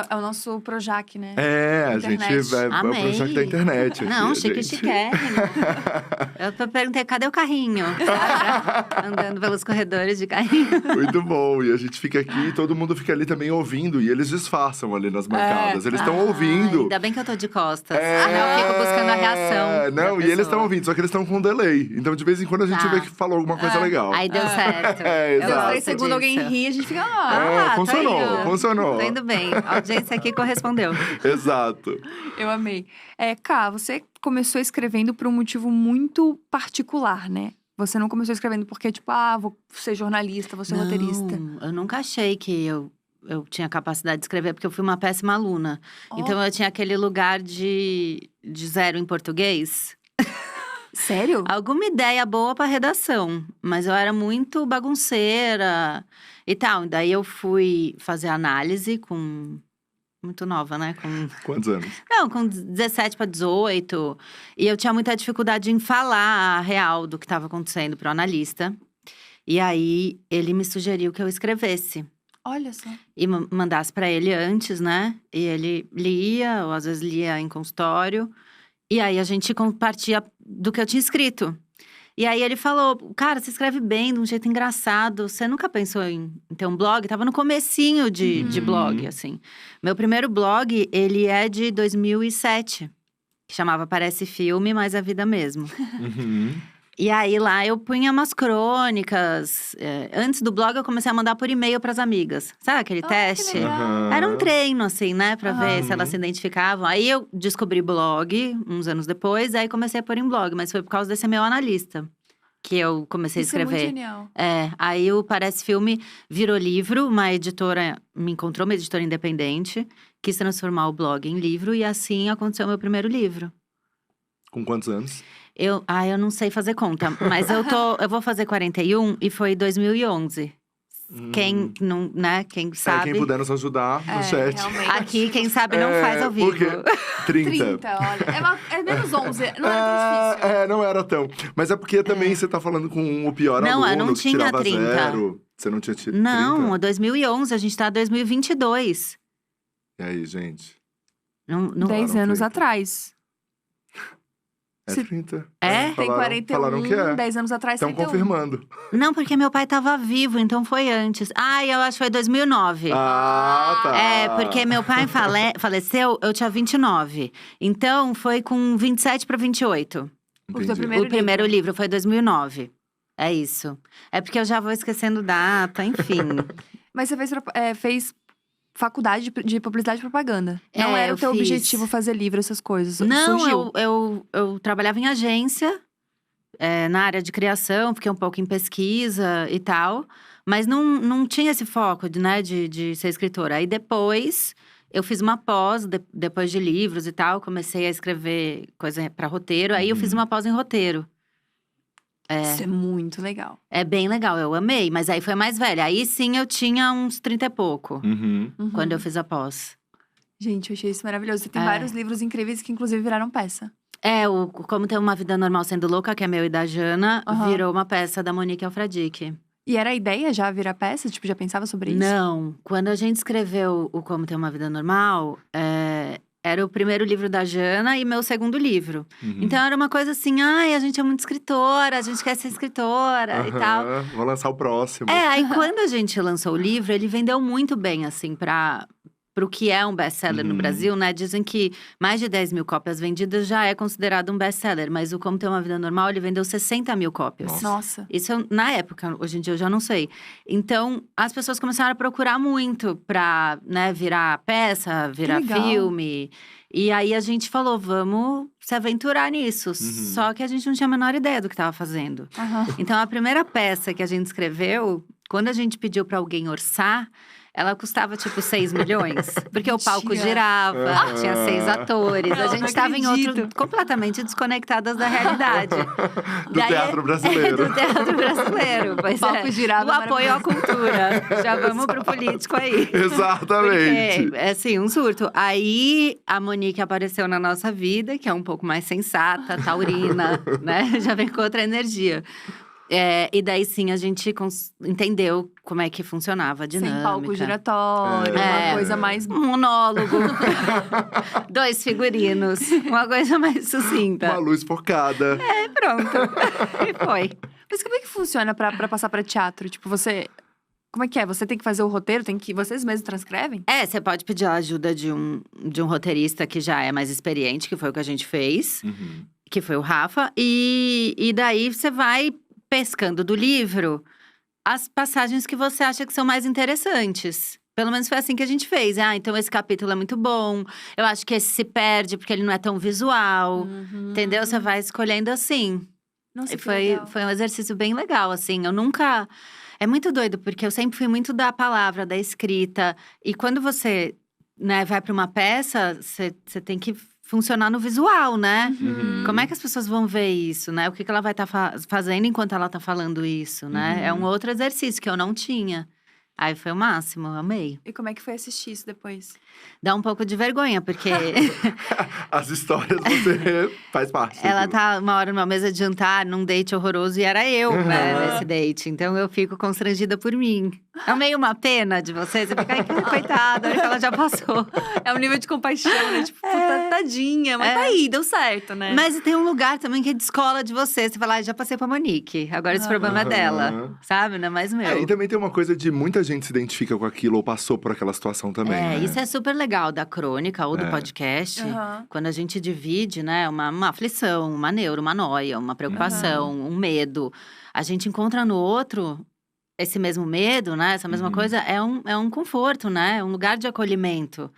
É o nosso Projac, né? A gente Internet. é o Amei. Projac da internet aqui, Não, chique, gente. chiquérrimo. Eu perguntei, cadê o carrinho? Sabe? Andando pelos corredores de carrinho. Muito bom. E a gente fica aqui e todo mundo fica ali também ouvindo. E eles disfarçam ali nas bancadas. Eles estão ouvindo. Ainda bem que eu tô de costas. Eu fico buscando a reação. Não, e eles estão ouvindo, só que eles estão com um delay. Então, de vez em quando, a gente Tá. vê que falou alguma coisa legal. Aí deu certo. É, Eu exato. gosto 3 segundos alguém disso. ri, a gente fica… Funcionou, tá indo. funcionou. Tô indo bem. A audiência aqui correspondeu. Exato. Eu amei. Cá, você começou escrevendo por um motivo muito particular, né? Você não começou escrevendo porque, tipo, vou ser jornalista, vou ser roteirista. Eu nunca achei que eu tinha capacidade de escrever, porque eu fui uma péssima aluna. Então, eu tinha aquele lugar de 0 em português. Sério? Alguma ideia boa pra redação, mas eu era muito bagunceira e tal. Daí eu fui fazer análise muito nova, né? Quantos anos? Não, com 17 para 18. E eu tinha muita dificuldade em falar a real do que estava acontecendo pro analista. E aí, ele me sugeriu que eu escrevesse. Olha só. E mandasse pra ele antes, né? E ele lia, ou às vezes lia em consultório. E aí, a gente compartilha do que eu tinha escrito. E aí, ele falou, cara, você escreve bem, de um jeito engraçado. Você nunca pensou em ter um blog? Tava no comecinho de blog, assim. Meu primeiro blog, ele é de 2007. Que chamava Parece Filme, mas é Vida Mesmo. E aí, lá eu punha umas crônicas. Antes do blog, eu comecei a mandar por e-mail pras amigas. Sabe aquele teste? Que legal. Era um treino, assim, né? Pra ver se elas se identificavam. Aí, eu descobri blog, uns anos depois. Aí, comecei a pôr em blog. Mas foi por causa desse meu analista. Que eu comecei a Isso é escrever. muito genial. Aí o Parece Filme virou livro. Uma editora me encontrou, uma editora independente. Quis transformar o blog em livro. E assim aconteceu o meu primeiro livro. Com quantos anos? Eu não sei fazer conta, mas eu vou fazer 41 e foi 2011. Quem não, né, quem sabe. Quem puder nos ajudar no chat. Realmente. Aqui, quem sabe não faz ao vivo. Porque 30. 30, olha. É menos 11, não era tão difícil. Não era tão. Mas é porque também você tá falando com o pior Não, eu aluno não que tinha tirava 30. 0. Você não tinha tido 30? Não, 2011, a gente tá em 2022. E aí, gente? Não, 10 falaram anos 30. atrás. É Se- 30. É? Tem 41, Falaram que é. 10 anos atrás, Estão 31. confirmando. Não, porque meu pai tava vivo, então foi antes. Eu acho que foi 2009. Tá. Porque meu pai faleceu, eu tinha 29. Então, foi com 27 para 28. O teu Entendi. primeiro O primeiro livro foi 2009. É isso. É porque eu já vou esquecendo data, enfim. Mas você fez faculdade de publicidade e propaganda. Não era eu o teu fiz. objetivo fazer livro, essas coisas. Não, Surgiu. eu trabalhava em agência, na área de criação, fiquei um pouco em pesquisa e tal. Mas não tinha esse foco de ser escritora. Aí depois, eu fiz uma pós, depois de livros e tal. Comecei a escrever coisa para roteiro. Aí eu fiz uma pós em roteiro. Isso é muito legal. É bem legal, eu amei. Mas aí foi mais velha. Aí sim, eu tinha uns 30 e pouco, Uhum. quando eu fiz a pós. Gente, eu achei isso maravilhoso. Você tem vários livros incríveis que, inclusive, viraram peça. O Como Ter Uma Vida Normal Sendo Louca, que é meu e da Jana, virou uma peça da Monique Alfradique. E era a ideia já virar peça? Tipo, já pensava sobre isso? Não, quando a gente escreveu o Como Ter Uma Vida Normal, era o primeiro livro da Jana e meu segundo livro. Então era uma coisa assim, a gente é muito escritora, a gente quer ser escritora e tal. Vou lançar o próximo. Aí quando a gente lançou o livro, ele vendeu muito bem, assim, pro que é um best-seller no Brasil, né? Dizem que mais de 10 mil cópias vendidas já é considerado um best-seller. Mas o Como Ter Uma Vida Normal, ele vendeu 60 mil cópias. Nossa. Isso na época, hoje em dia eu já não sei. Então, as pessoas começaram a procurar muito pra, né, virar peça, virar legal. filme. E aí, a gente falou, vamos se aventurar nisso. Só que a gente não tinha a menor ideia do que estava fazendo. Então, a primeira peça que a gente escreveu, quando a gente pediu pra alguém orçar… Ela custava, tipo, 6 milhões. Porque o palco girava, tinha 6 atores. Não, a gente não estava em outro… acredito. Completamente desconectadas da realidade. Do teatro brasileiro. Do teatro brasileiro, pois O palco girava, do apoio à cultura. Já vamos pro político aí. Exatamente. Porque, é assim, um surto. Aí, a Monique apareceu na nossa vida, que é um pouco mais sensata, taurina, né? Já vem com outra energia. E daí sim, a gente entendeu como é que funcionava a dinâmica. Sem palco giratório, É. uma coisa mais… Um monólogo, 2 figurinos, uma coisa mais sucinta. Uma luz focada. Pronto, e foi. Mas como é que funciona pra passar pra teatro? Tipo, você… Como é que é? Você tem que fazer o roteiro? Vocês mesmos transcrevem? Você pode pedir a ajuda de um roteirista que já é mais experiente, que foi o que a gente fez. Uhum. Que foi o Rafa. E daí, você vai pescando do livro as passagens que você acha que são mais interessantes. Pelo menos foi assim que a gente fez. Então esse capítulo é muito bom. Eu acho que esse se perde, porque ele não é tão visual. Entendeu? Você vai escolhendo assim. Nossa, E que foi legal. um exercício bem legal, assim. Eu nunca… É muito doido, porque eu sempre fui muito da palavra, da escrita. E quando você, né, vai para uma peça, você tem que funcionar no visual, né? Uhum. Como é que as pessoas vão ver isso, né? O que ela vai estar fazendo enquanto ela tá falando isso, né? É um outro exercício que eu não tinha. Aí foi o máximo, eu amei. E como é que foi assistir isso depois? Dá um pouco de vergonha, porque… As histórias você faz parte. Ela daquilo. tá uma hora numa mesa de jantar, num date horroroso, e era eu, né, nesse date. Então, eu fico constrangida por mim. É meio uma pena de você fica, ai, que coitada, olha que ela já passou. É um nível de compaixão, né? Tipo, puta, tadinha. Mas tá aí, deu certo, né? Mas tem um lugar também que descola de você. Você fala, já passei pra Monique, agora esse problema é dela. Sabe, não é mais meu. E também tem uma coisa de muita gente se identifica com aquilo ou passou por aquela situação também, né? Isso é super legal da crônica ou do podcast. Aham. Quando a gente divide, né, uma aflição, uma neuro, uma noia, uma preocupação, um medo. A gente encontra no outro esse mesmo medo, né? Essa mesma coisa, é um conforto, né? É um lugar de acolhimento.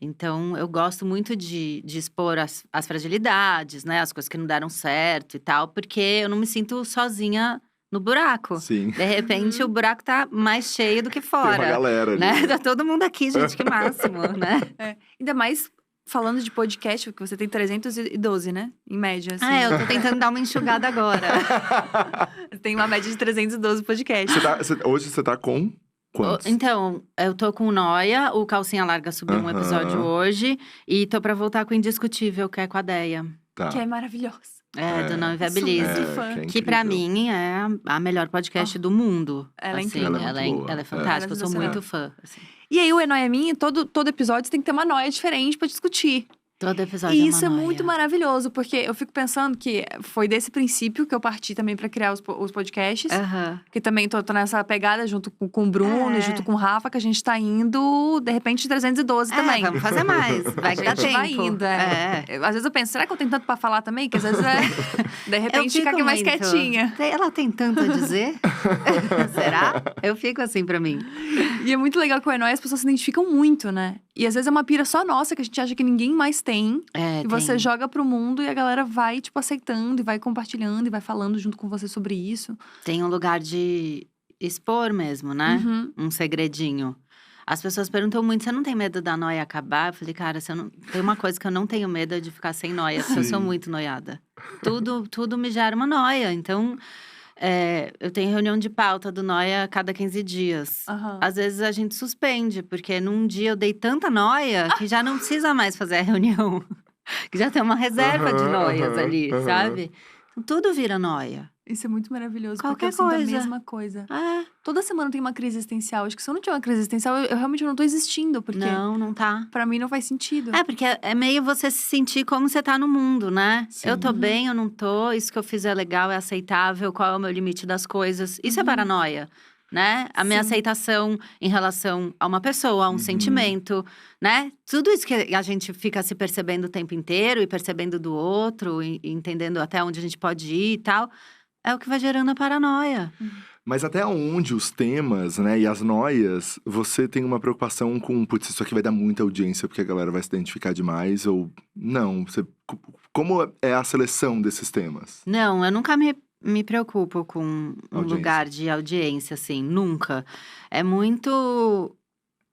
Então, eu gosto muito de expor as fragilidades, né? As coisas que não deram certo e tal. Porque eu não me sinto sozinha no buraco. Sim. De repente, o buraco tá mais cheio do que Tem fora. uma galera ali. Né? Tá todo mundo aqui, gente, que máximo, né? Ainda mais falando de podcast, porque você tem 312, né? Em média, assim. Eu tô tentando dar uma enxugada agora. Tem uma média de 312 podcasts. Hoje você tá com quantos? Então, eu tô com o Noia, o Calcinha Larga subiu um episódio hoje. E tô pra voltar com o Indiscutível, que é com a Deia. Tá. Que é maravilhoso. Do Não Sou Inviabilize. muito fã. que é Que pra incrível. mim é a melhor podcast do mundo. Ela é assim, incrível. Ela é muito boa. ela é fantástica, eu sou Ela é muito fã. Assim. E aí, o É Nóia Minha, todo episódio você tem que ter uma noia diferente pra discutir. Todo episódio E é isso uma é noia. muito maravilhoso, porque eu fico pensando que foi desse princípio que eu parti também pra criar os podcasts. Aham. Que também tô nessa pegada junto com o Bruno e junto com o Rafa, que a gente tá indo, de repente, 312 também. Vamos fazer mais. Vai que A dá gente tempo. vai indo, Às vezes eu penso, será que eu tenho tanto pra falar também? Que às vezes de Eu repente fica fico aqui mais muito. quietinha. Ela tem tanto a dizer? Será? Eu fico assim pra mim. E é muito legal que o É Nóia, as pessoas se identificam muito, né? E às vezes é uma pira só nossa, que a gente acha que ninguém mais tem. E você tem. joga pro mundo e a galera vai, tipo, aceitando. E vai compartilhando e vai falando junto com você sobre isso. Tem um lugar de expor mesmo, né? Uhum. Um segredinho. As pessoas perguntam muito, você não tem medo da noia acabar? Eu falei, cara, tem uma coisa que eu não tenho medo é de ficar sem noia, porque eu sou muito noiada. Tudo me gera uma noia, então… eu tenho reunião de pauta do Noia a cada 15 dias. Aham. Às vezes a gente suspende, porque num dia eu dei tanta noia que já não precisa mais fazer a reunião. Que já tem uma reserva de noias ali, sabe? Então, tudo vira noia. Isso é muito maravilhoso, Qualquer porque eu sinto coisa. a mesma coisa. É, Toda semana tem uma crise existencial. Acho que se eu não tiver uma crise existencial, eu realmente não tô existindo. Porque não tá. pra mim não faz sentido. Porque é meio você se sentir como você tá no mundo, né? Sim. Eu tô bem, eu não tô, isso que eu fiz é legal, é aceitável, qual é o meu limite das coisas. Isso é paranoia, né? A minha Sim. aceitação em relação a uma pessoa, a um sentimento, né? Tudo isso que a gente fica se percebendo o tempo inteiro e percebendo do outro, e entendendo até onde a gente pode ir e tal, é o que vai gerando a paranoia. Mas até onde os temas, né, e as noias, você tem uma preocupação com, putz, isso aqui vai dar muita audiência porque a galera vai se identificar demais, ou não? Como é a seleção desses temas? Não, eu nunca me preocupo com um Audiência. lugar de audiência, assim, nunca. É muito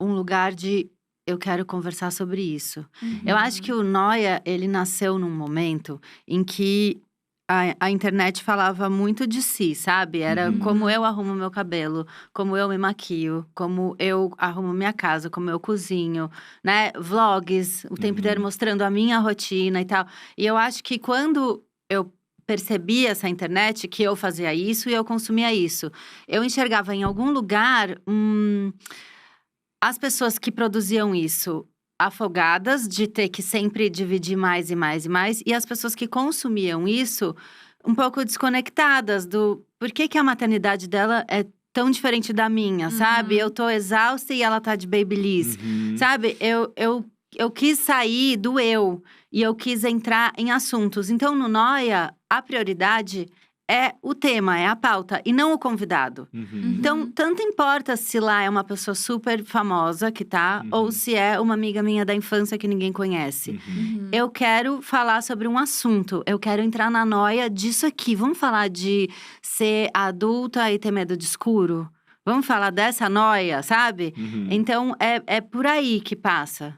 um lugar de eu quero conversar sobre isso. Eu acho que o Noia, ele nasceu num momento em que a internet falava muito de si, sabe? Era como eu arrumo meu cabelo, como eu me maquio, como eu arrumo minha casa, como eu cozinho, né? Vlogs, o tempo inteiro mostrando a minha rotina e tal. E eu acho que quando eu percebi essa internet, que eu fazia isso e eu consumia isso. Eu enxergava em algum lugar as pessoas que produziam isso afogadas de ter que sempre dividir mais e mais e mais, e as pessoas que consumiam isso um pouco desconectadas do por que a maternidade dela é tão diferente da minha, sabe? Eu tô exausta e ela tá de babyliss, sabe? Eu quis sair do eu e eu quis entrar em assuntos. Então, no Noia, a prioridade é o tema, é a pauta, e não o convidado. Então, tanto importa se lá é uma pessoa super famosa que tá, ou se é uma amiga minha da infância que ninguém conhece. Eu quero falar sobre um assunto, eu quero entrar na noia disso aqui. Vamos falar de ser adulta e ter medo de escuro? Vamos falar dessa noia, sabe? Então, é por aí que passa.